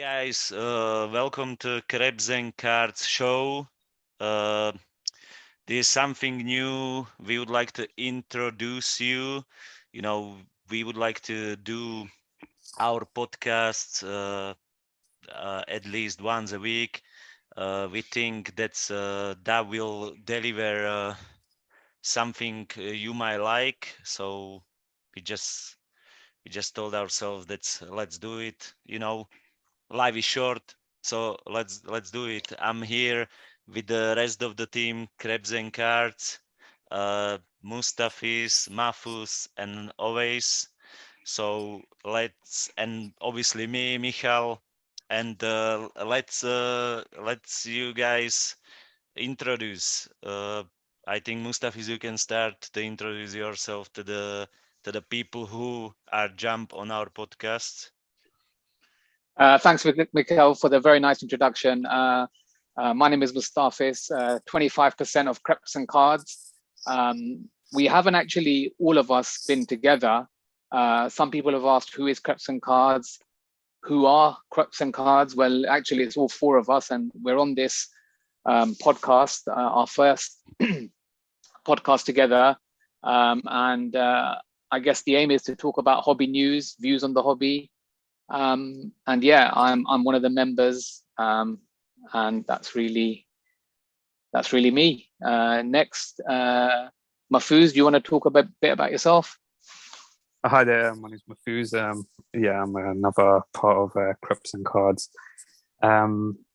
Guys, welcome to Creps&Cards show. This is something new. We would like to introduce you. We would like to do our podcasts at least once a week. We think that will deliver something you might like. So we just we just told ourselves that let's do it. Life is short, so let's do it. I'm here with the rest of the team, Krebs and Cards, Mustafis, Mafus, and Always. So and obviously me, Michal, and let's you guys introduce. I think Mustafis, you can start to introduce yourself to the people who are jump on our podcast. Thanks, Mikhail, for the very nice introduction. My name is Mustafis, 25% of Creps and Cards. We haven't actually, all of us, been together. Some people have asked, who is Creps and Cards? Who are Creps and Cards? Well, actually, it's all four of us, and we're on this podcast, our first podcast together. I guess the aim is to talk about hobby news, views on the hobby. And yeah, I'm one of the members, and that's really me. Next, Mahfouz, do you want to talk a bit about yourself? Hi there, my name's Mahfouz. I'm another part of Creps and Cards.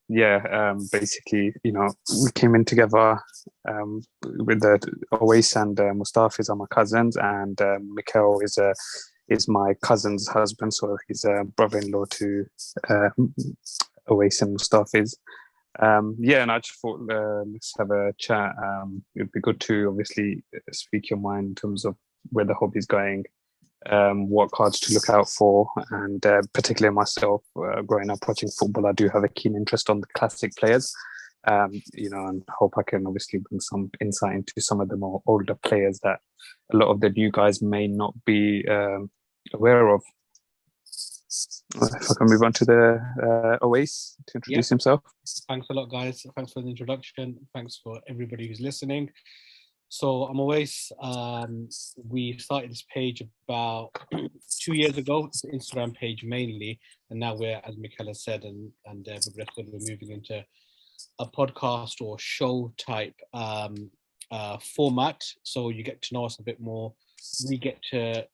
Basically, we came in together with the Owais and Mustafis are my cousins, and Mikhail is my cousin's husband, so he's a brother-in-law to Owais and Mustafis. And I just thought let's have a chat. It'd be good to obviously speak your mind in terms of where the hobby's going, what cards to look out for, and particularly myself, growing up watching football, I do have a keen interest on the classic players. And hope I can obviously bring some insight into some of the more older players that a lot of the new guys may not be aware of. If I can move on to the Owais to introduce himself. Thanks a lot, guys. Thanks for the introduction. Thanks for everybody who's listening. So I'm Owais. We started this page about 2 years ago. It's an Instagram page mainly, and now we're, as Michaela said, and we're moving into a podcast or show type format. So you get to know us a bit more. We get to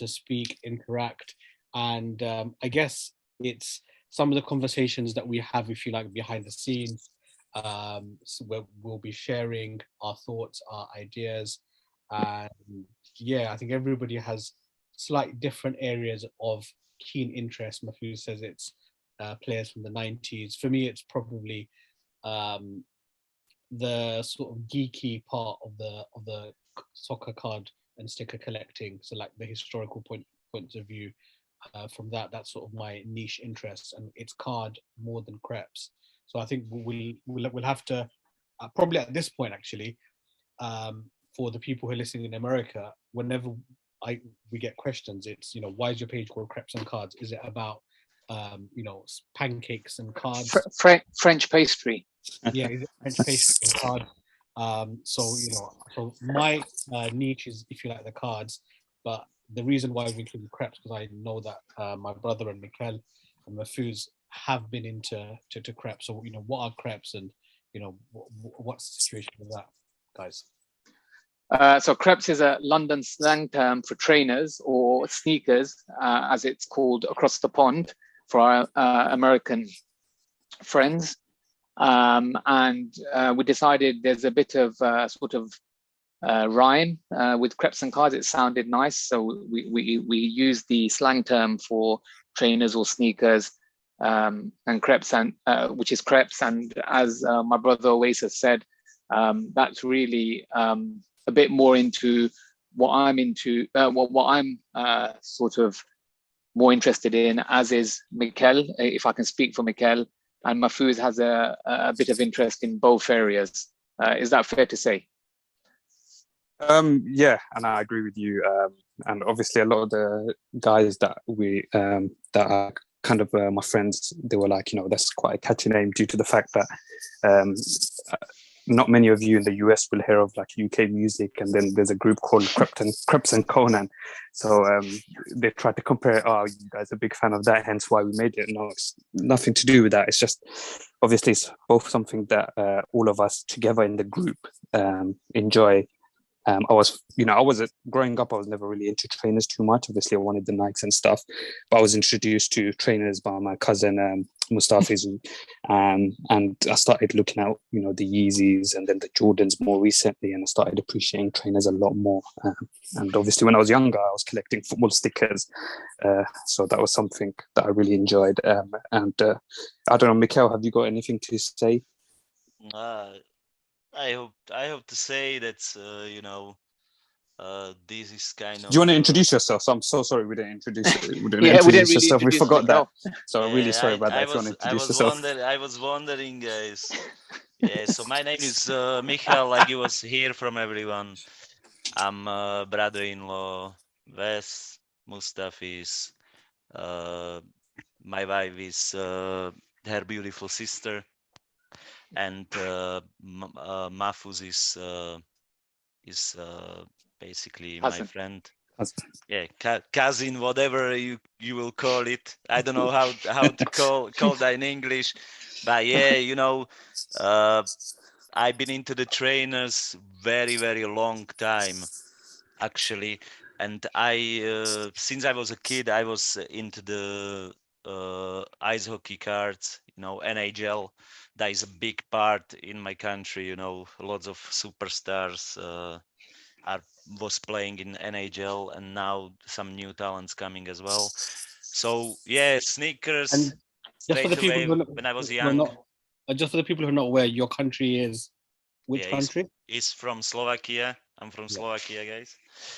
speak, interact, and I guess it's some of the conversations that we have, if you like, behind the scenes. So we'll be sharing our thoughts, our ideas, and I think everybody has slightly different areas of keen interest. Mahfouz says it's players from the 90s. For me, it's probably the sort of geeky part of the soccer card and sticker collecting. So like the historical points of view. From that's sort of my niche interest, and it's card more than Creps. So I think we'll have to probably at this point actually, for the people who are listening in America, whenever we get questions, it's why is your page called Creps and Cards? Is it about pancakes and cards? French pastry. Yeah, is it French pastry and cards? So my niche is, if you like, the cards, but the reason why we include Creps because I know that my brother and Mikel and Mahfouz have been into Creps. So what are Creps, and what's the situation with that, guys? So Creps is a London slang term for trainers or sneakers, as it's called across the pond for our American friends. And we decided there's a bit of rhyme with Creps and Cards. It sounded nice, so we used the slang term for trainers or sneakers, and Creps, and which is Creps. And as my brother always has said, that's really a bit more into what I'm into, what I'm sort of more interested in, as is Mikel, if I can speak for Mikel, and Mahfouz has a bit of interest in both areas. Is that fair to say? And I agree with you. And obviously, a lot of the guys that we that are kind of my friends, they were like, that's quite a catchy name due to the fact that um, not many of you in the US will hear of like UK music, and then there's a group called Creps and Conan. So they tried to compare. Oh, you guys are a big fan of that, hence why we made it. No, it's nothing to do with that. It's just obviously it's both something that all of us together in the group enjoy. Growing up, I was never really into trainers too much. Obviously, I wanted the Nikes and stuff, but I was introduced to trainers by my cousin Mustafiz, and I started looking at the Yeezys and then the Jordans more recently, and I started appreciating trainers a lot more. And obviously, when I was younger, I was collecting football stickers, so that was something that I really enjoyed. I don't know, Mikhail, have you got anything to say? I hope to say that this is kind of. Do you want to introduce yourself? So I'm so sorry we didn't introduce you. We didn't Yeah, we didn't introduce really yourself. We introduce forgot Mikhail. that. So I'm really sorry about that. If you want to introduce yourself. I was wondering, guys. Yeah, so my name is Michal, like you was here from everyone. I'm brother-in-law, Wes, Mustafi's. My wife is her beautiful sister, and Mahfuz is basically my Cousin. friend. Yeah, cousin, whatever you will call it. I don't know how to call that in English, but yeah, I've been into the trainers very very long time actually, and I since I was a kid I was into the ice hockey cards, NHL. That is a big part in my country. Lots of superstars was playing in NHL, and now some new talents coming as well. So yeah, sneakers And just for straight the people away when I was young. just for the people who are not aware, your country is which Yeah, country? He's from Slovakia. I'm from Yeah. Slovakia, guys.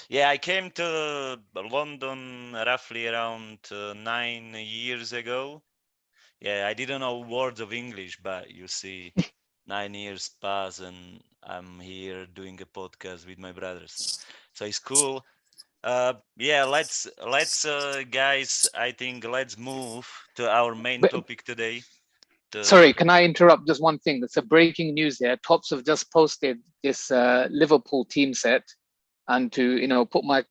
Yeah, I came to London roughly around 9 years ago. Yeah, I didn't know words of English, but you see, 9 years pass and I'm here doing a podcast with my brothers. So it's cool. Yeah, let's guys, I think let's move to our main But, topic today. sorry, can I interrupt just one thing? It's a breaking news here. Tops have just posted this Liverpool team set, and to put my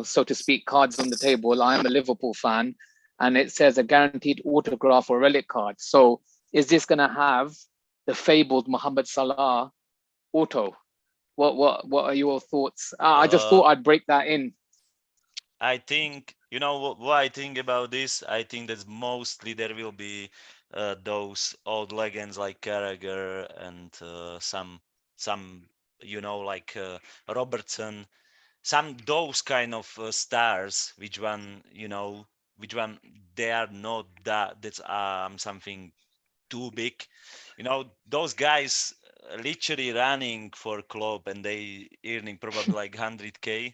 so to speak cards on the table. I am a Liverpool fan, and it says a guaranteed autograph or relic card. So is this going to have the fabled Mohamed Salah auto? What are your thoughts? I just thought I'd break that in. I think what I think about this. I think that mostly there will be those old legends like Carragher and some like Robertson, some those kind of stars. Which one they are not that's something too big. Those guys literally running for club and they earning probably like 100K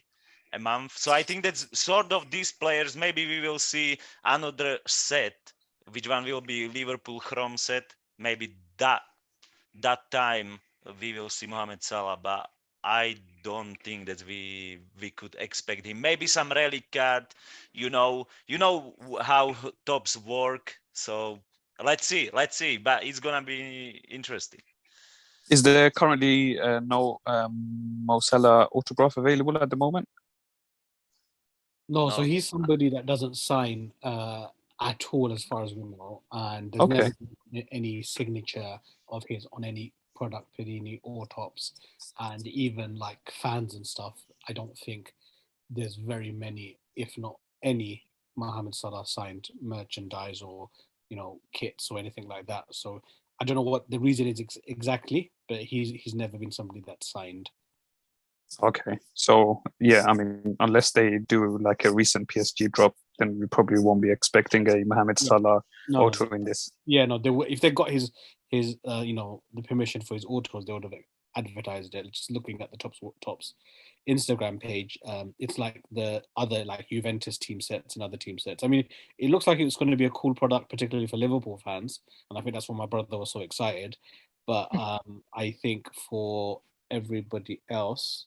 a month. So I think that's sort of these players. Maybe we will see another set, which one will be Liverpool Chrome set. Maybe that time we will see Mohamed Salah, but I don't think that we could expect him. Maybe some relic card, how tops work. So let's see. But it's gonna be interesting. Is there currently no Mo Salah autograph available at the moment? No, so No. he's somebody that doesn't sign at all, as far as we know, and there's Okay. never been any signature of his on any product, Panini or Tops, and even like fans and stuff. I don't think there's very many, if not any, Mohamed Salah signed merchandise or kits or anything like that. So I don't know what the reason is exactly, but he's never been somebody that's signed. Okay, so yeah, I mean, unless they do like a recent PSG drop, then we probably won't be expecting a Mohamed Salah auto in this. Yeah, no, if they got his the permission for his autos, they would have advertised it. Just looking at the Tops Instagram page, it's like the other like Juventus team sets and other team sets. I mean, it looks like it's going to be a cool product, particularly for Liverpool fans, and I think that's why my brother was so excited. But I think for everybody else,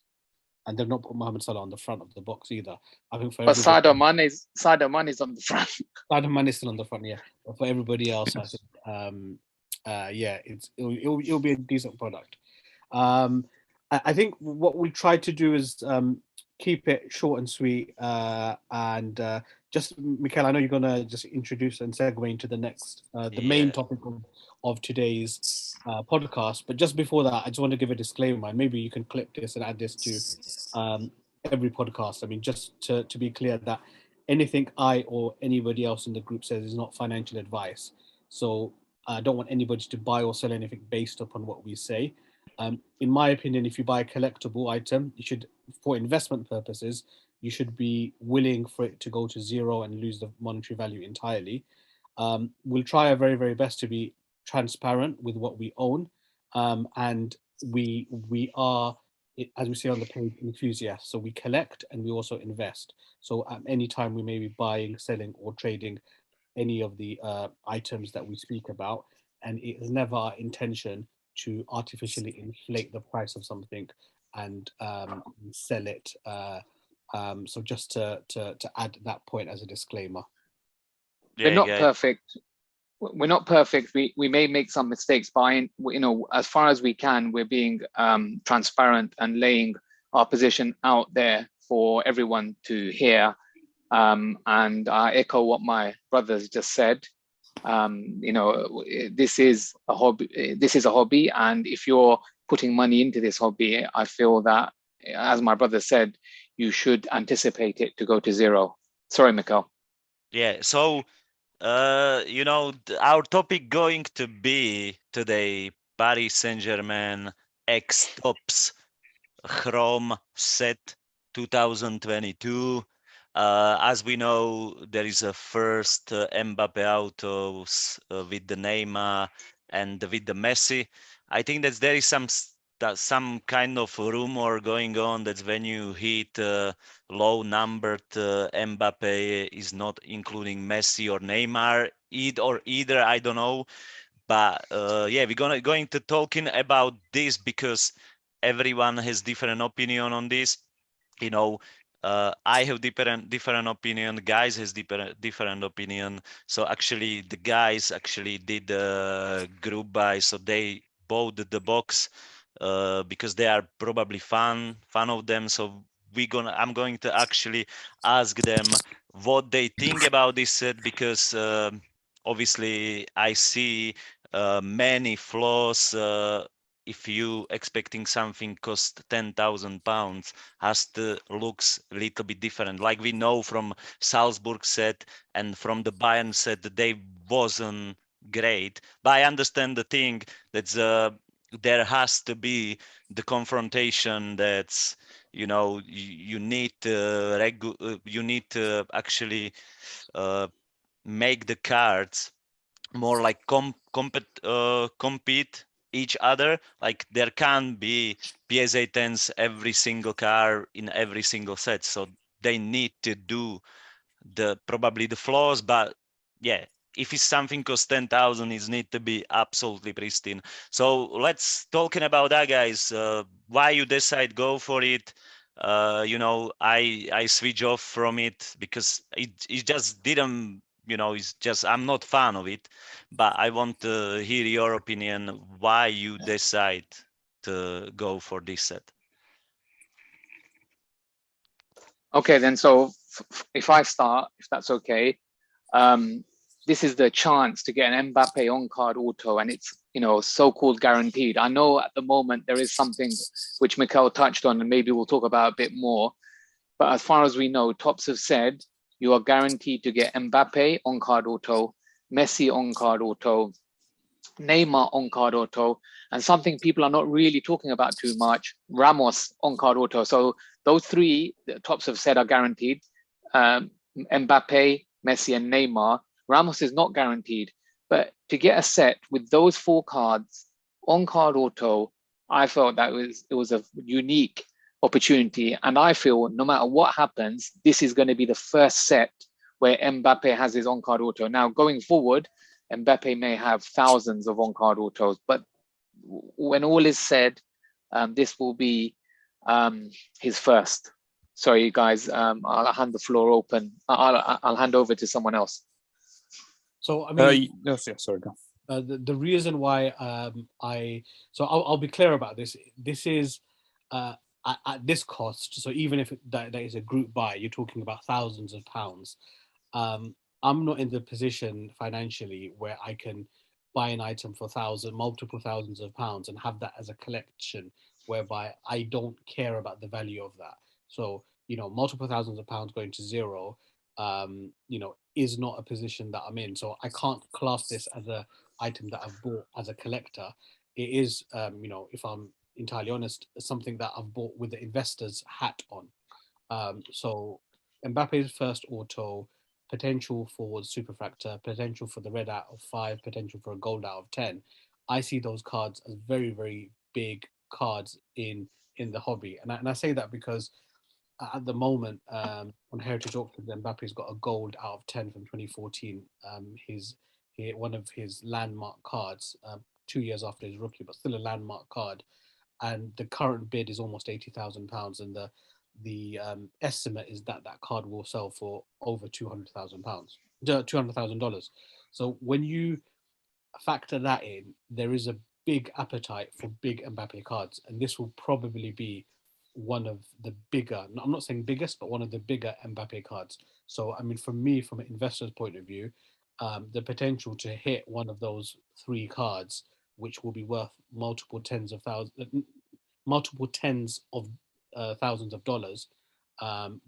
and they've not put Mohamed Salah on the front of the box either. I think for But everybody, Sadio Mane's on the front. Sadio Mane is still on the front, yeah. But for everybody else, I think, yeah, it'll be a decent product. I think what we'll try to do is keep it short and sweet. And just, Mikhail, I know you're going to just introduce and segue into the next, the main topic of today's podcast. But just before that, I just want to give a disclaimer. Maybe you can clip this and add this to every podcast. I mean, just to be clear that anything I or anybody else in the group says is not financial advice. So I don't want anybody to buy or sell anything based upon what we say. In my opinion, if you buy a collectible item, you should, for investment purposes, you should be willing for it to go to zero and lose the monetary value entirely. We'll try our very, very best to be transparent with what we own, and we are, as we say on the page, enthusiasts. So we collect and we also invest. So at any time we may be buying, selling, or trading any of the items that we speak about, and it is never our intention to artificially inflate the price of something and sell it. So just to add that point as a disclaimer. We're not perfect. We're not perfect. We may make some mistakes, but as far as we can, we're being transparent and laying our position out there for everyone to hear. And I echo what my brothers just said. This is a hobby. This is a hobby, and if you're putting money into this hobby, I feel that, as my brother said, you should anticipate it to go to zero. Sorry, Mikhail. Yeah. So, our topic going to be today Paris Saint-Germain X Tops Chrome Set 2022. As we know, there is a first Mbappe autos with the Neymar and with the Messi. I think that there is some kind of rumor going on that when you hit low numbered Mbappe is not including Messi or Neymar, either, I don't know. But yeah, we're going to talking about this because everyone has different opinion on this. I have different opinion. Guys has different opinion. So actually, the guys actually did a group buy, so they bought the box because they are probably fan of them. So I'm going to actually ask them what they think about this set because obviously I see many flaws. If you expecting something cost £10,000 has to looks a little bit different. Like we know from Salzburg set and from the Bayern set that they wasn't great. But I understand the thing that there has to be the confrontation that's you need to actually make the cards more like compete each other. Like there can be PSA 10s every single car in every single set, so they need to do probably the flaws. But yeah, if it's something cost 10,000, it need to be absolutely pristine. So let's talking about that, guys. Why you decide go for it? I switch off from it because it just didn't. It's just I'm not fan of it. But I want to hear your opinion. Why you decide to go for this set? Okay, then. So if I start, if that's okay, this is the chance to get an Mbappe on-card auto, and it's so-called guaranteed. I know at the moment there is something which Mikhail touched on, and maybe we'll talk about a bit more. But as far as we know, Tops have said you are guaranteed to get Mbappe on-card auto, Messi on-card auto, Neymar on-card auto, and something people are not really talking about too much, Ramos on-card auto. So those three the Tops have said are guaranteed. Mbappe, Messi, and Neymar. Ramos is not guaranteed. But to get a set with those four cards on-card auto, I felt that it was a unique opportunity. And I feel no matter what happens, this is going to be the first set where Mbappe has his on-card auto. Now, going forward, Mbappe may have thousands of on-card autos, but when all is said, this will be his first. Sorry, guys. I'll hand the floor open. I'll hand over to someone else. So I mean, yes, sorry, go. The reason why I'll be clear about this. This is at this cost. So even if that is a group buy, you're talking about thousands of pounds. I'm not in the position financially where I can buy an item for multiple thousands of pounds and have that as a collection, whereby I don't care about the value of that. So multiple thousands of pounds going to zero, is not a position that I'm in. So I can't class this as a item that I've bought as a collector. It is, if I'm entirely honest, something that I've bought with the investor's hat on. So Mbappe's first auto, potential for the superfractor, potential for the red out of 5, potential for a gold out of 10. I see those cards as very, very big cards in the hobby. And I say that because at the moment, on Heritage Auctions, Mbappe's got a gold out of 10 from 2014. One of his landmark cards, 2 years after his rookie, but still a landmark card. And the current bid is almost £80,000, and the estimate is that card will sell for over £200,000, $200,000. So when you factor that in, there is a big appetite for big Mbappe cards, and this will probably be one of the bigger, I'm not saying biggest, but one of the bigger Mbappe cards. So, I mean, for me, from an investor's point of view, the potential to hit one of those 3 cards, which will be worth multiple tens of thousands of dollars,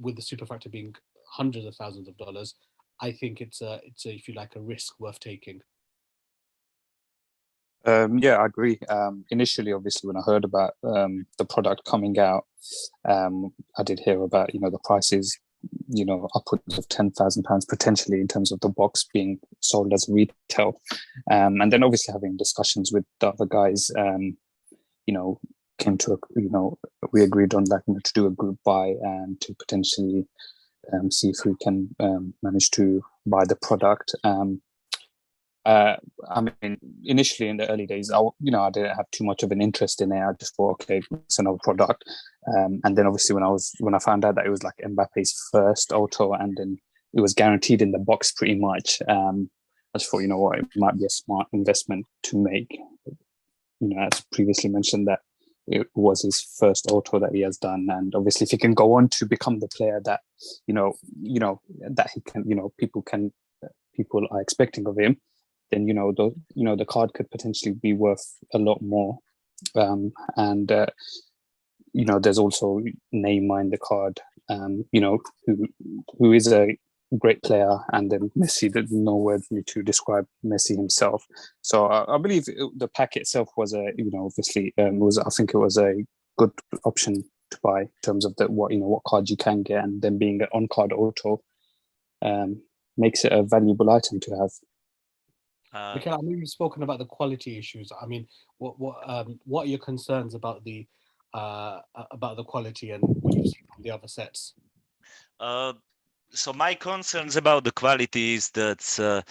with the superfractor being hundreds of thousands of dollars, I think it's a, if you like, a risk worth taking. Yeah, I agree. Initially, obviously, when I heard about the product coming out, I did hear about the prices, upwards of £10,000 potentially in terms of the box being sold as retail, and then obviously having discussions with the other guys, came to we agreed on to do a group buy and to potentially see if we can manage to buy the product. I mean, initially in the early days, I didn't have too much of an interest in it. I just thought, okay, it's another product. And then obviously when I found out that it was like Mbappe's first auto, and then it was guaranteed in the box pretty much, I just thought, what, it might be a smart investment to make. As previously mentioned, that it was his first auto that he has done, and obviously if he can go on to become the player that that he can, people are expecting of him, then the card could potentially be worth a lot more. And there's also Neymar in the card, who is a great player, and then Messi, there's no word for me to describe Messi himself. So I believe the pack itself was obviously I think it was a good option to buy in terms of what card you can get, and then being an on-card auto makes it a valuable item to have. Because I know you've spoken about the quality issues. I mean, what are your concerns about the quality and what you've seen from the other sets? So my concerns about the quality is that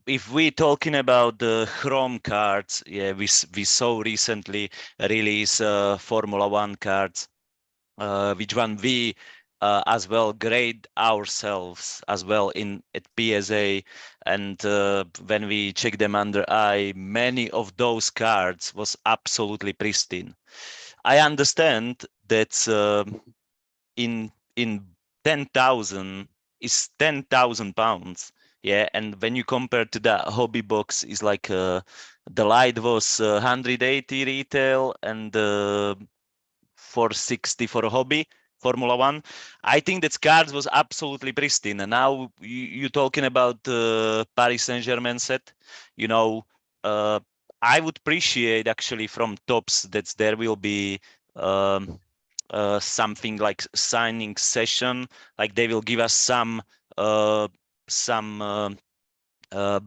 if we're talking about the Chrome cards, we saw recently release Formula One cards, which one we as well grade ourselves as well at PSA, and when we check them under eye, many of those cards was absolutely pristine. I understand that in 10,000 is £10,000, and when you compare to that, hobby box is like the light was 180 retail and 460 for a hobby Formula One. I think that cards was absolutely pristine, and now you're talking about Paris Saint-Germain set. I would appreciate actually from Tops that there will be something like signing session, like they will give us some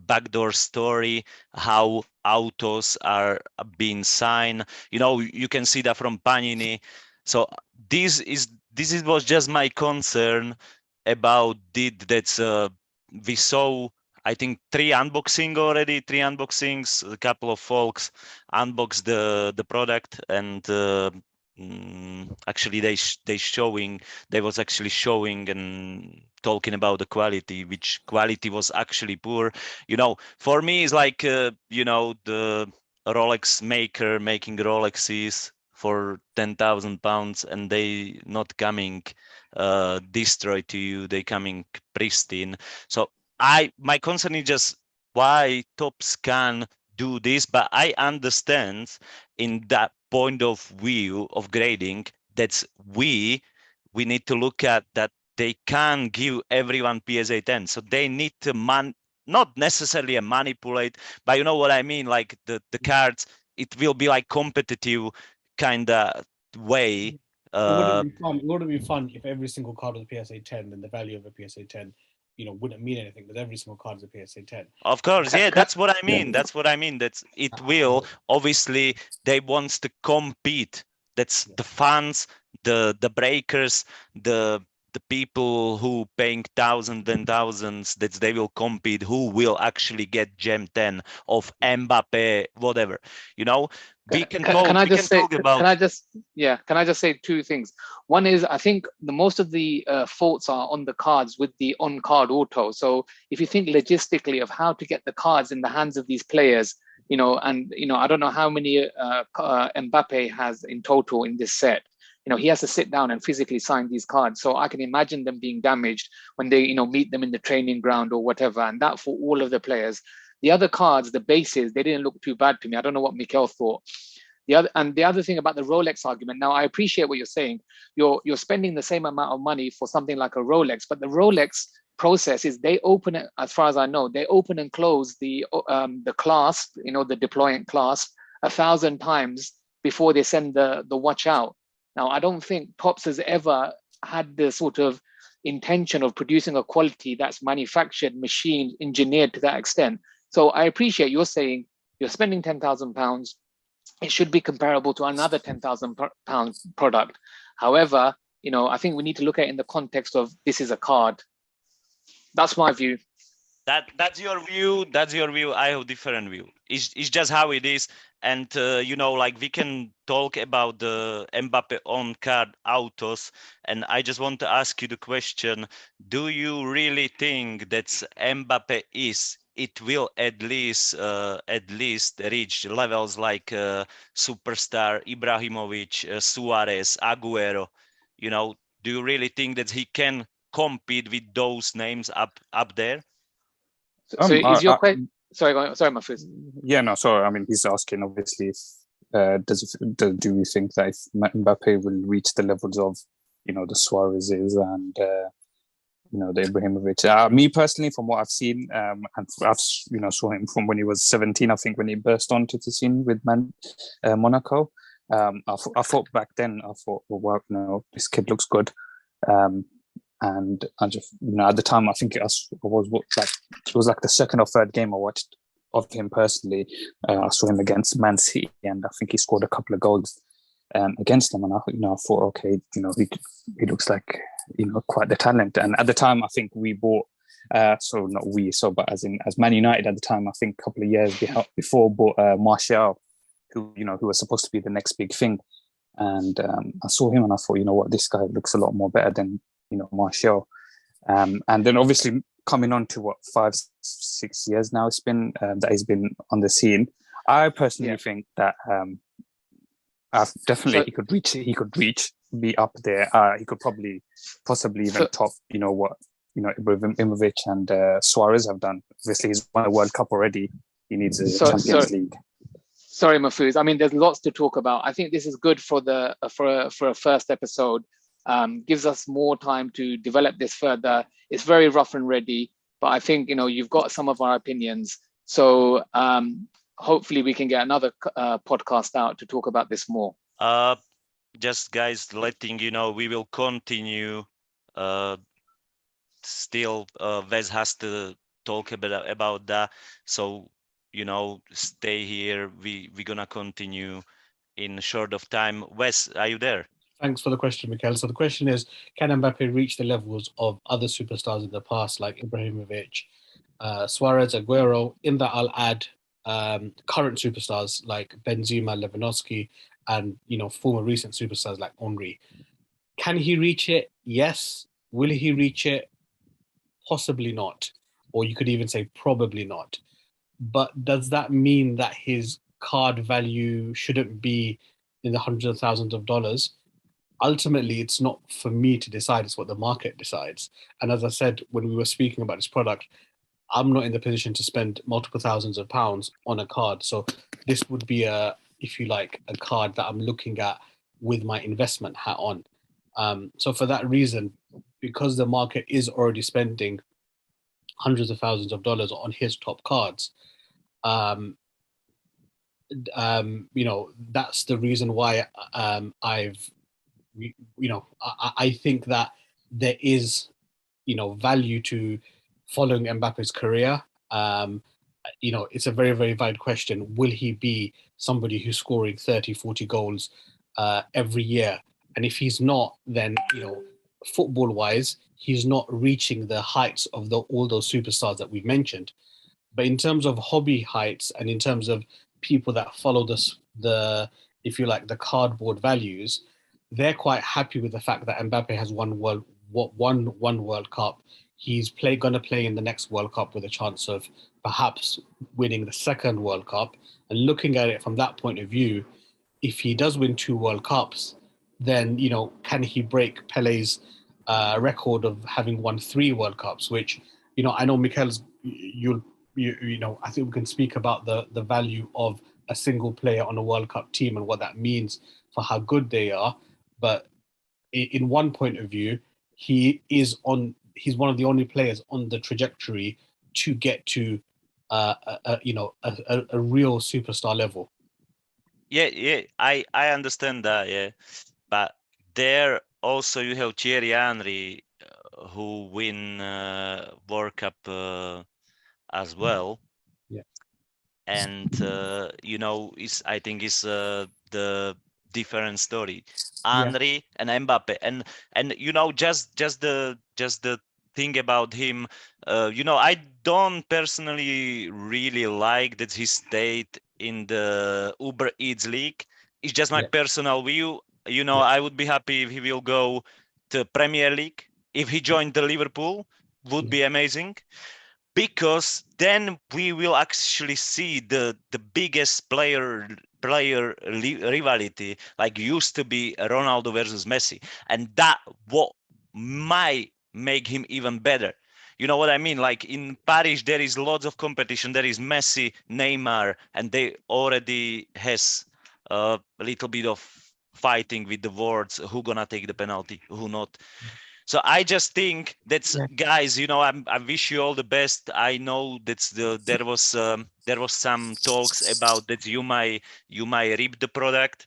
backdoor story how autos are being signed. You can see that from Panini. So this was just my concern about that we saw, I think, 3 unboxings, a couple of folks unboxed the product, and actually they was actually showing and talking about the quality, which quality was actually poor. For me it's like the Rolex maker making Rolexes for 10,000 pounds, and they not coming destroyed to you, they coming pristine. So my concern is just why Tops can do this, but I understand in that point of view of grading that's we need to look at that they can give everyone PSA 10, so they need to not necessarily a manipulate, but you know what I mean, like the cards, it will be like competitive kind of way. It wouldn't be fun. It wouldn't be fun if every single card was a PSA 10, then the value of a PSA 10, wouldn't mean anything. But every single card is a PSA 10. Of course, yeah, Ca- ca- that's what I mean. That's what I mean. That's it will obviously they wants to compete. That's the fans, the breakers, the people who paying thousands and thousands. That they will compete. Who will actually get Gem 10 of Mbappe, whatever. We can Can talk. I We can just say? talk about. Can I just say two things? One is I think most of the faults are on the cards with the on-card auto. So if you think logistically of how to get the cards in the hands of these players, and I don't know how many Mbappe has in total in this set. He has to sit down and physically sign these cards. So I can imagine them being damaged when they meet them in the training ground or whatever. And that for all of the players. The other cards, the bases, they didn't look too bad to me. I don't know what Mikel thought. The other thing about the Rolex argument. Now, I appreciate what you're saying. You're spending the same amount of money for something like a Rolex, but the Rolex process is they open it, as far as I know, they open and close the clasp, the deployant clasp, 1,000 times before they send the watch out. Now, I don't think Tops has ever had the sort of intention of producing a quality that's manufactured, machined, engineered to that extent. So I appreciate you're saying you're spending £10,000. It should be comparable to another £10,000 product. However, I think we need to look at it in the context of this is a card. That's my view. That's your view. That's your view. I have different view. It's just how it is. And like we can talk about the Mbappe on card autos. And I just want to ask you the question: do you really think that Mbappe it will at least reach levels like superstar Ibrahimovic, Suarez, Aguero? Do you really think that he can compete with those names up there? So is your question? Sorry, Mahfouz. Yeah, no, sorry. I mean, he's asking obviously if do we think that if Mbappe will reach the levels of the Suarez's and the Ibrahimovic. Me personally, from what I've seen, and I've saw him from when he was 17. I think when he burst onto the scene with Monaco. I thought back then, well, this kid looks good. And I just, at the time, I think it was like the second or third game I watched of him personally. I saw him against Man City, and I think he scored a couple of goals against them. And I thought, okay, he looks like quite the talent. And at the time, I think we bought, but as Man United at the time, I think a couple of years before bought Martial, who was supposed to be the next big thing. And I saw him, and I thought, what, this guy looks a lot more better than Martial. And then obviously coming on to 5-6 years now it's been that he's been on the scene. I personally think that definitely he could reach be up there. He could possibly even top Ibrahimovic and Suarez have done. Obviously he's won a World Cup already. He needs a Champions League. Sorry, Mahfouz. I mean, there's lots to talk about. I think this is good for a first episode. Gives us more time to develop this further. It's very rough and ready, but I think you've got some of our opinions. So hopefully we can get another podcast out to talk about this more. Just guys, letting you know, we will continue. Still, Wes has to talk about that. So stay here. We're gonna continue in a short of time. Wes, are you there? Thanks for the question, Mikel. So the question is, can Mbappe reach the levels of other superstars in the past, like Ibrahimovic, Suarez, Aguero? In that, I'll add current superstars like Benzema, Lewandowski, and former recent superstars like Henry. Can he reach it? Yes. Will he reach it? Possibly not. Or you could even say probably not. But does that mean that his card value shouldn't be in the hundreds of thousands of dollars? Ultimately, it's not for me to decide, it's what the market decides. And as I said, when we were speaking about this product, I'm not in the position to spend multiple thousands of pounds on a card. So this would be if you like, a card that I'm looking at with my investment hat on. So for that reason, because the market is already spending hundreds of thousands of dollars on his top cards, that's the reason why I think that there is, value to following Mbappe's career. It's a very, very valid question. Will he be somebody who's scoring 30, 40 goals every year? And if he's not, then, football-wise, he's not reaching the heights of all those superstars that we've mentioned. But in terms of hobby heights and in terms of people that follow if you like, the cardboard values, they're quite happy with the fact that Mbappe has won one World Cup. He's going to play in the next World Cup with a chance of perhaps winning the second World Cup. And looking at it from that point of view, if he does win 2 World Cups, then, can he break Pele's record of having won 3 World Cups? Which, I know Mikel's, I think we can speak about the value of a single player on a World Cup team and what that means for how good they are. But in one point of view, he's one of the only players on the trajectory to get to a real superstar level. Yeah, I understand that, yeah. But there also you have Thierry Henry, who win World Cup as well. Yeah. And I think it's the different story. Henry and Mbappe, and just the thing about him, I don't personally really like that he stayed in the Uber Eats league. It's just my personal view. I would be happy if he will go to Premier League. If he joined the Liverpool, would be amazing, because then we will actually see the biggest player rivalry, like used to be Ronaldo versus Messi, and that what might make him even better. You know what I mean? Like in Paris, there is lots of competition. There is Messi, Neymar, and they already has a little bit of fighting with the words who gonna take the penalty, who not. So I just think that's, guys, I wish you all the best. I know that there was some talks about that you might rip the product.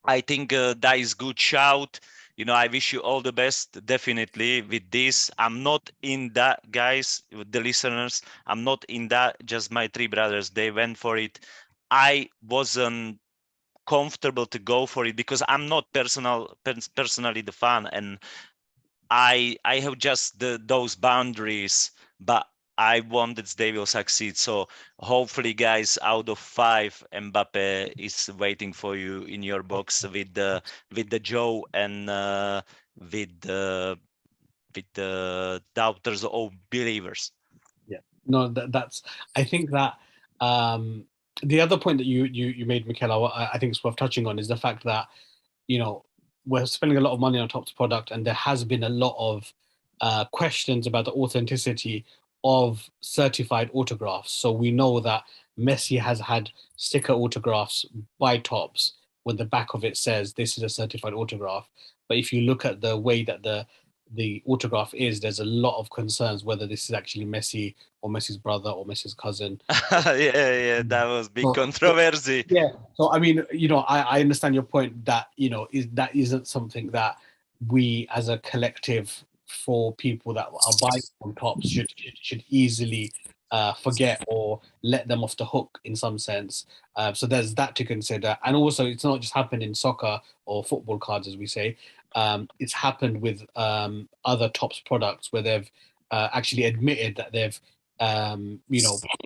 I think that is good shout. I wish you all the best, definitely, with this. I'm not in that, guys, with the listeners. I'm not in that. Just my 3 brothers, they went for it. I wasn't comfortable to go for it because I'm not personally the fan, and I have just those boundaries, but I want that they will succeed. So hopefully, guys, out of 5, Mbappe is waiting for you in your box with the Joe and with the doubters or believers. Yeah, no, that's. I think that the other point that you made, Michaela, I think it's worth touching on is the fact that we're spending a lot of money on Topps product, and there has been a lot of questions about the authenticity of certified autographs. So we know that Messi has had sticker autographs by Topps when the back of it says this is a certified autograph. But if you look at the way that the autograph is, there's a lot of concerns whether this is actually Messi or Messi's brother or Messi's cousin. Yeah, that was big controversy. Yeah, so I mean, I understand your point that that isn't something that we as a collective, for people that are buying from Topps, should easily forget or let them off the hook in some sense. So there's that to consider, and also it's not just happened in soccer or football cards, as we say. It's happened with other Topps products where they've actually admitted that they've the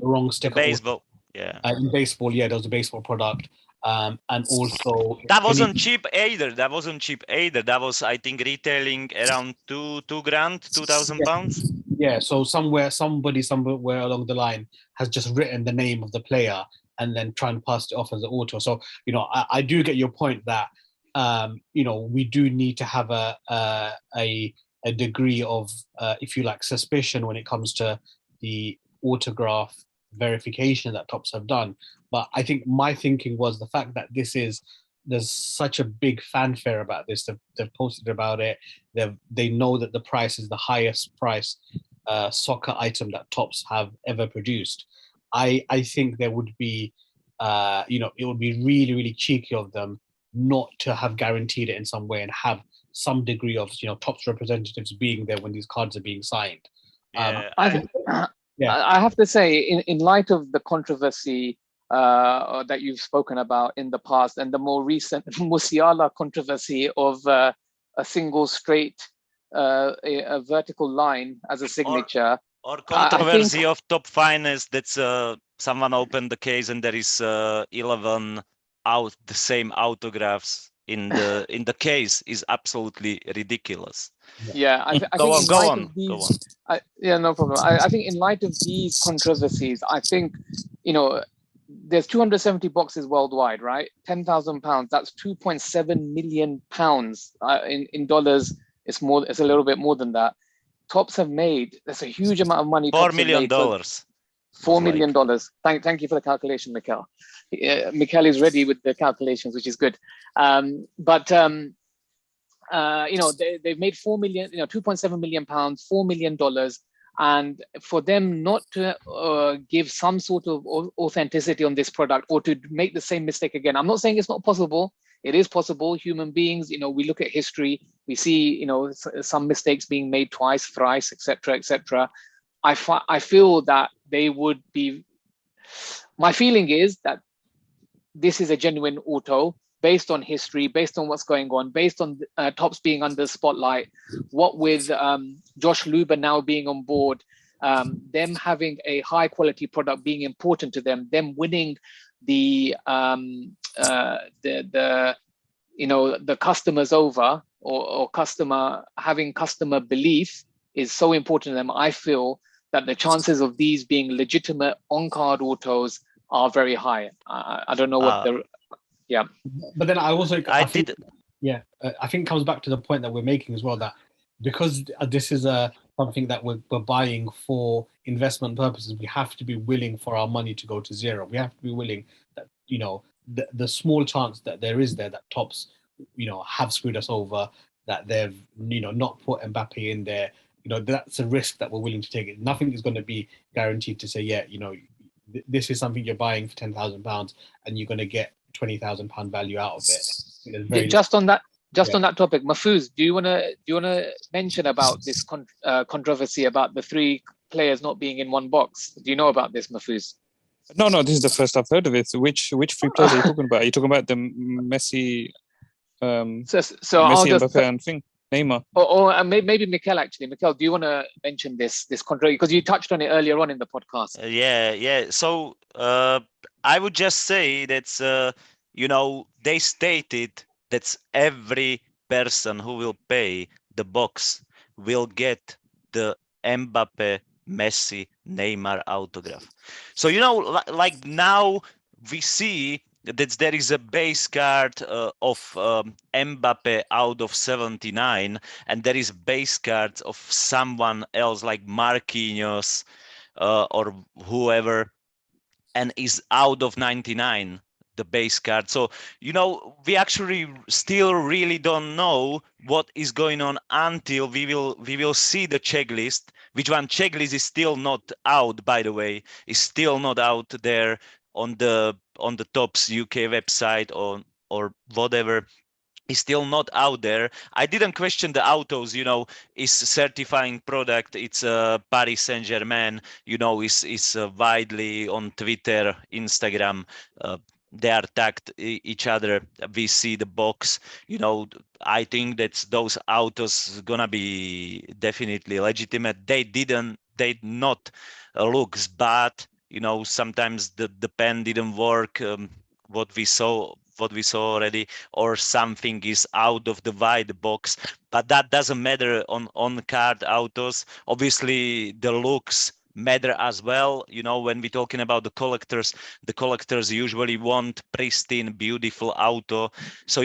wrong sticker. Baseball, yeah. In baseball, there was a baseball product, And also that wasn't cheap either. That wasn't cheap either. That was, I think, retailing around two grand, £2,000. Yeah, so somebody somewhere along the line has just written the name of the player and then try and pass it off as an auto. So, I do get your point that, we do need to have a degree of, if you like, suspicion when it comes to the autograph verification that Topps have done. But I think my thinking was the fact that there's such a big fanfare about this. They've posted about it. They know that the price is the highest price soccer item that Topps have ever produced. I think there would be, it would be really, really cheeky of them not to have guaranteed it in some way and have some degree of, Topps representatives being there when these cards are being signed. I have to say, in light of the controversy that you've spoken about in the past and the more recent Musiala controversy of a single straight a vertical line as a signature, or controversy of top finance, that's someone opened the case and there is 11 out the same autographs in the case is absolutely ridiculous. Yeah, I think go on. No problem. I think in light of these controversies, I think, there's 270 boxes worldwide, right? £10,000. That's 2.7 million pounds in dollars. It's a little bit more than that. Topps have made. That's a huge amount of money. $4 million. $4 million. Thank you for the calculation, Mikel. Mikel is ready with the calculations, which is good. They've made 4 million, 2.7 million pounds, $4 million. And for them not to give some sort of authenticity on this product or to make the same mistake again. I'm not saying it's not possible. It is possible. Human beings, we look at history, we see, some mistakes being made twice, thrice, etc., etc. I feel that they would be. My feeling is that this is a genuine auto based on history, based on what's going on, based on Topps being under the spotlight. What with Josh Luber now being on board, them having a high quality product being important to them winning the customers over or having customer belief is so important to them. I feel that the chances of these being legitimate on-card autos are very high. I don't know what yeah. But then I think it comes back to the point that we're making as well, that because this is something that we're buying for investment purposes, we have to be willing for our money to go to zero. We have to be willing that, the small chance that there is there that Topps, have screwed us over, that they've, not put Mbappe in there, that's a risk that we're willing to take. Nothing is going to be guaranteed to say, this is something you're buying for £10,000 and you're going to get £20,000 value out of it. Just on that topic, Mahfouz, do you want to mention about this controversy about the three players not being in one box? Do you know about this, Mahfouz? No, this is the first I've heard of it. Which three players are you talking about? Are you talking about the Messi, Messi, Mbappe, and thing? Neymar. Or maybe Mikel, actually. Mikel, do you want to mention this controversy? Because you touched on it earlier on in the podcast. Yeah. So I would just say that, they stated that every person who will pay the box will get the Mbappe, Messi, Neymar autograph. So, like now we see that there is a base card of Mbappe out of 79, and there is base cards of someone else like Marquinhos or whoever, and is out of 99, the base card. So, we actually still really don't know what is going on until we will see the checklist, which one checklist is still not out, by the way, is still not out there on the Topps UK website or whatever. Is still not out there. I didn't question the autos, is certifying product. It's Paris Saint-Germain, is widely on Twitter, Instagram. They are tagged each other. We see the box. I think that those autos gonna be definitely legitimate. They not looks bad. Sometimes the pen didn't work. what we saw already, or something is out of the white box. But that doesn't matter on card autos. Obviously, the looks matter as well. When we're talking about the collectors usually want pristine, beautiful auto. So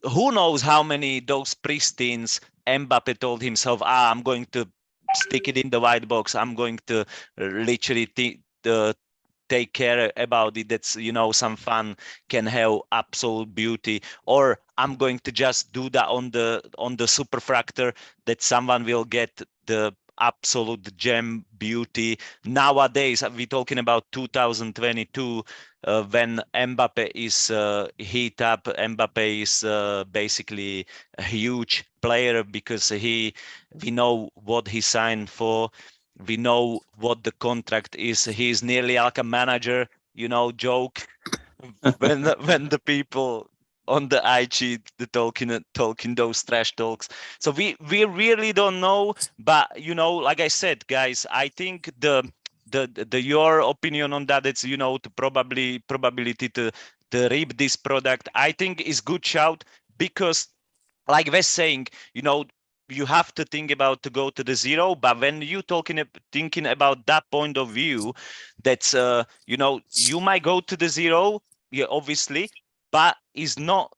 who knows how many those pristines Mbappe told himself, I'm going to stick it in the white box. I'm going to literally take care about it. That's some fun can have absolute beauty, or I'm going to just do that on the superfractor, that someone will get the absolute gem beauty. Nowadays we're talking about 2022, when Mbappe is heat up. Mbappe is basically a huge player, because we know what he signed for. We know what the contract is. He's nearly like a manager, joke when the people on the IG the talking those trash talks. So we really don't know. But like I said, guys, I think the your opinion on that, it's the probability to rip this product, I think is good shout. Because like Wes saying, you have to think about to go to the zero. But when you thinking about that point of view, that's you might go to the zero, yeah, obviously, but is not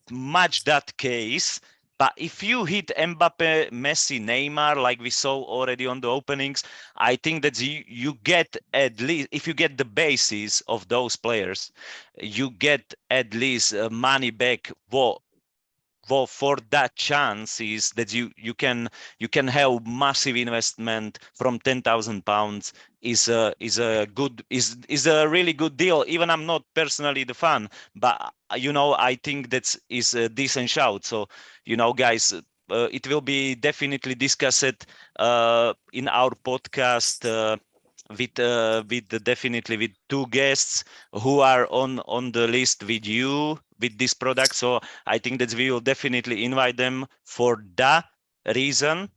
much that case. But if you hit Mbappe, Messi, Neymar, like we saw already on the openings, I think that you get, at least if you get the bases of those players, you get at least money back. Well, for that chance is that you can have massive investment from £10,000. Is a really good deal. Even I'm not personally the fan, but I think is a decent shout. So guys, it will be definitely discussed in our podcast, definitely with two guests who are on the list with you with this product. So I think that we will definitely invite them for that reason,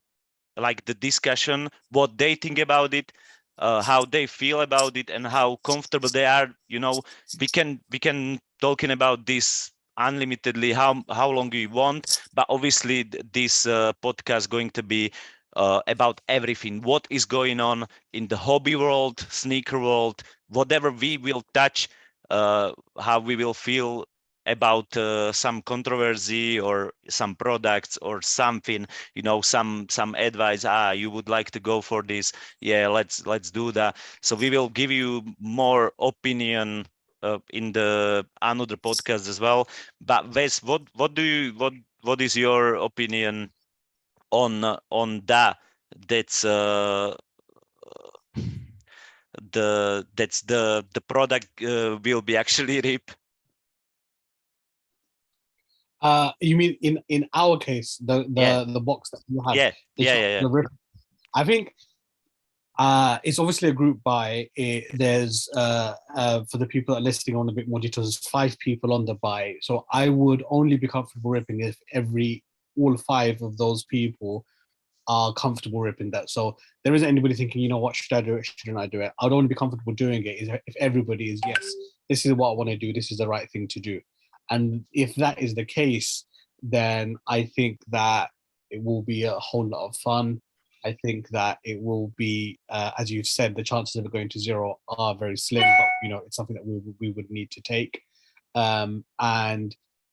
like the discussion, what they think about it, how they feel about it, and how comfortable they are. We can talking about this unlimitedly, how long you want. But obviously this podcast going to be about everything, what is going on in the hobby world, sneaker world, whatever we will touch, how we will feel about some controversy or some products or something, some advice. You would like to go for this, yeah, let's do that. So we will give you more opinion in the another podcast as well. But Wes, what is your opinion on that? That's the product will be actually rip. You mean in our case, the box that you have? Yeah, yeah. I think it's obviously a group buy. There's for the people that are listening on a bit more details, there's 5 people on the buy. So I would only be comfortable ripping if all 5 of those people are comfortable ripping that. So there isn't anybody thinking, what, should I do it? Shouldn't I do it? I'd only be comfortable doing it if everybody is, yes, this is what I want to do. This is the right thing to do. And if that is the case, then I think that it will be a whole lot of fun. I think that it will be, as you've said, the chances of it going to zero are very slim, but it's something that we would need to take. And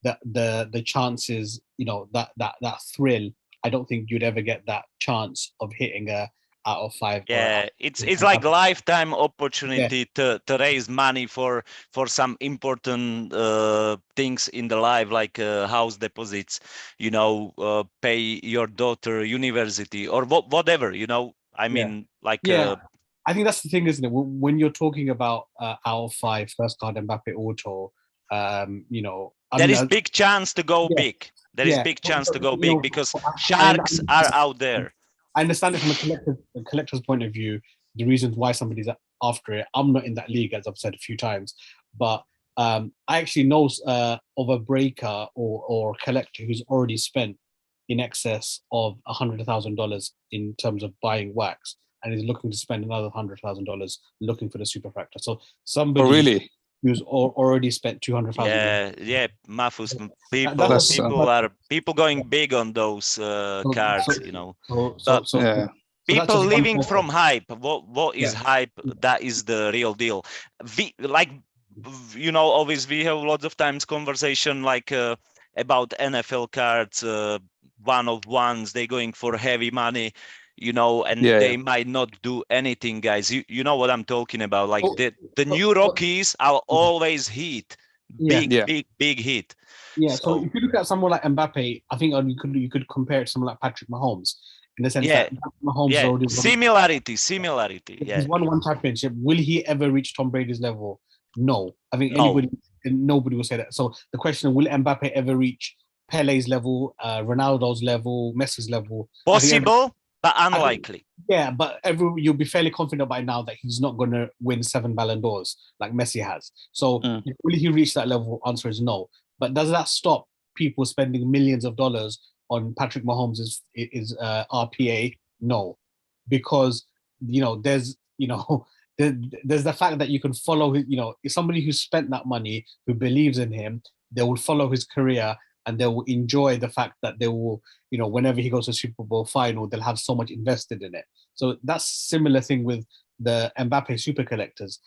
the chances, that thrill, I don't think you'd ever get that chance of hitting a out of 5. Yeah, it's like lifetime opportunity to raise money for some important things in the life, like house deposits, pay your daughter university or whatever, I mean, I think that's the thing, isn't it? When you're talking about out of 5 first card Mbappe auto, there is big chance to go big. There is big chance to go big because sharks are out there. I understand it from a collector's point of view, the reasons why somebody's after it. I'm not in that league, as I've said a few times, but I actually know of a breaker or collector who's already spent in excess of $100,000 in terms of buying wax, and is looking to spend another $100,000 looking for the superfractor. So somebody, really, who's already spent 200,000. Yeah, Mafus. That's People going big on those cards, But Yeah. people just one living token. from hype. What is Yeah. hype? That is the real deal. Always we have lots of times conversation about NFL cards, one of ones. They going for heavy money, and they might not do anything, guys. You know what I'm talking about? Like the new Rockies are always hit, big hit. Yeah. So So if you look at someone like Mbappe, I think you could compare it to someone like Patrick Mahomes in the sense that Mahomes already similarity. Yeah. He's won one championship. Will he ever reach Tom Brady's level? No. I think No. nobody will say that. So the question: will Mbappe ever reach Pele's level, Ronaldo's level, Messi's level? Possible, but unlikely. But you'll be fairly confident by now that he's not going to win 7 Ballon d'Ors like Messi has. So will he reach that level? Answer is no. But does that stop people spending millions of dollars on Patrick Mahomes' RPA? No, because there's there's the fact that you can follow his, if somebody who spent that money, who believes in him, they will follow his career and they will enjoy the fact that they will, whenever he goes to Super Bowl final, they'll have so much invested in it. So that's similar thing with the Mbappe super collectors.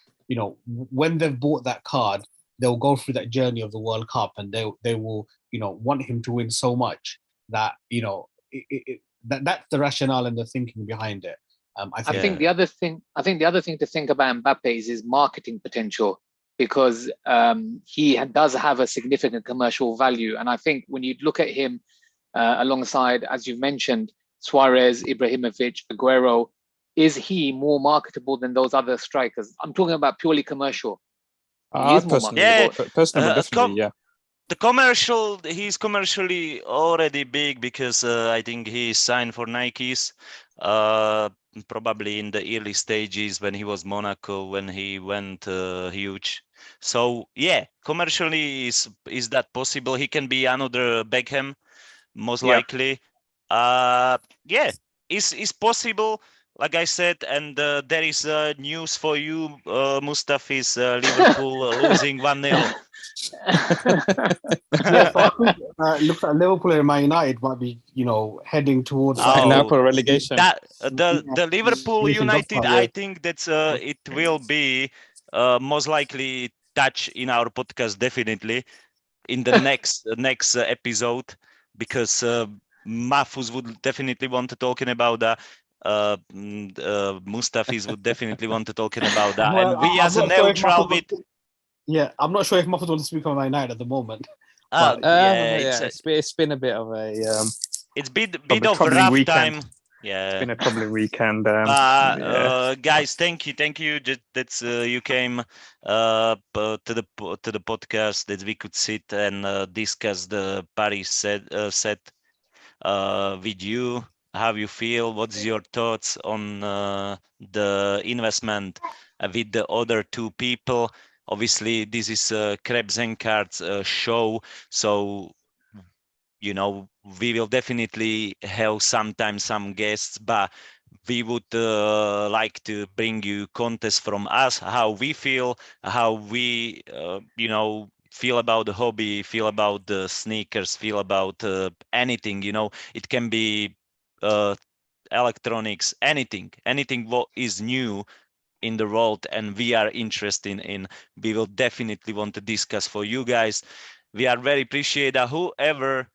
When they've bought that card, they'll go through that journey of the World Cup and they will, want him to win so much that, that's the rationale and the thinking behind it. I think the other thing to think about Mbappe is his marketing potential, because he does have a significant commercial value. And I think when you look at him alongside, as you've mentioned, Suarez, Ibrahimovic, Aguero, is he more marketable than those other strikers? I'm talking about purely commercial. He is more marketable. Personally, definitely, yeah. He's commercially already big because I think he signed for Nikes probably in the early stages when he was Monaco, when he went huge. So yeah, commercially is that possible? He can be another Beckham, most likely. It's possible. Like I said, and there is news for you, Mustafa, is Liverpool losing 1-0. Looks like Liverpool and Man United might be, heading towards for relegation. The Liverpool United, I think that it will be most likely touch in our podcast definitely in the next episode, because Mahfouz would definitely want to talking about that. Mustafis would definitely want to talking about that, and we as a neutral with. Yeah, I'm not sure if Mahfouz wants to speak on Man United at the moment. It's been a bit of a. It's been a bit of a rough weekend. Time. Yeah, it's been a troubling weekend. Guys, thank you that you came to the podcast, that we could sit and discuss the Paris set with you. How you feel? What's your thoughts on the investment with the other two people? Obviously, this is a Creps&Cards show, so we will definitely have sometimes some guests, but we would like to bring you contests from us, how we feel, how we feel about the hobby, feel about the sneakers, feel about anything. It can be electronics, anything what is new in the world and we are interested in, we will definitely want to discuss for you guys. We are very appreciate that whoever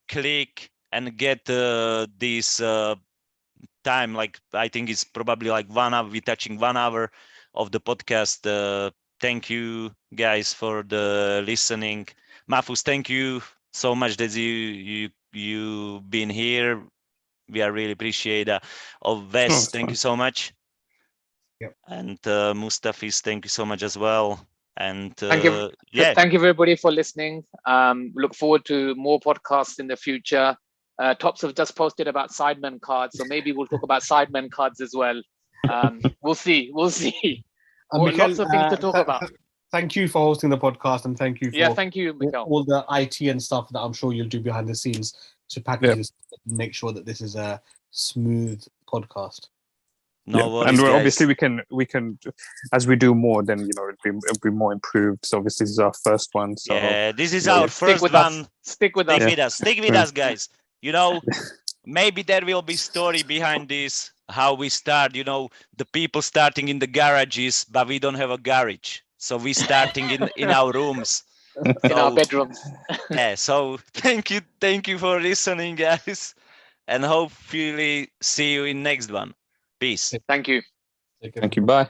click and get this time, like I think it's probably like 1 hour, we're touching 1 hour of the podcast. Thank you guys for the listening. Mahfouz, thank you so much that you been here. We are really appreciate that. Wes, thank you so much. Yep. And Mustafis, thank you so much as well. And thank you everybody for listening. Look forward to more podcasts in the future. Tops have just posted about Sidemen cards, so maybe we'll talk about Sidemen cards as well. We'll see. Mikel, lots of things to talk about. Thank you for hosting the podcast, and thank you for thank you, Mikel. all the IT and stuff that I'm sure you'll do behind the scenes to package this and make sure that this is a smooth podcast. No worries, and guys. obviously we can as we do more, then it'll be more improved. So obviously this is our first one. So Yeah, this is yeah, our Stick first with one. us. Stick with Stick us. with us. Stick with us, guys. Maybe there will be story behind this, how we start. The people starting in the garages, but we don't have a garage. So we starting in our rooms. In our So bedrooms. yeah, so thank you for listening, guys. And hopefully see you in next one. Peace. Thank you. Take care. thank you. Bye.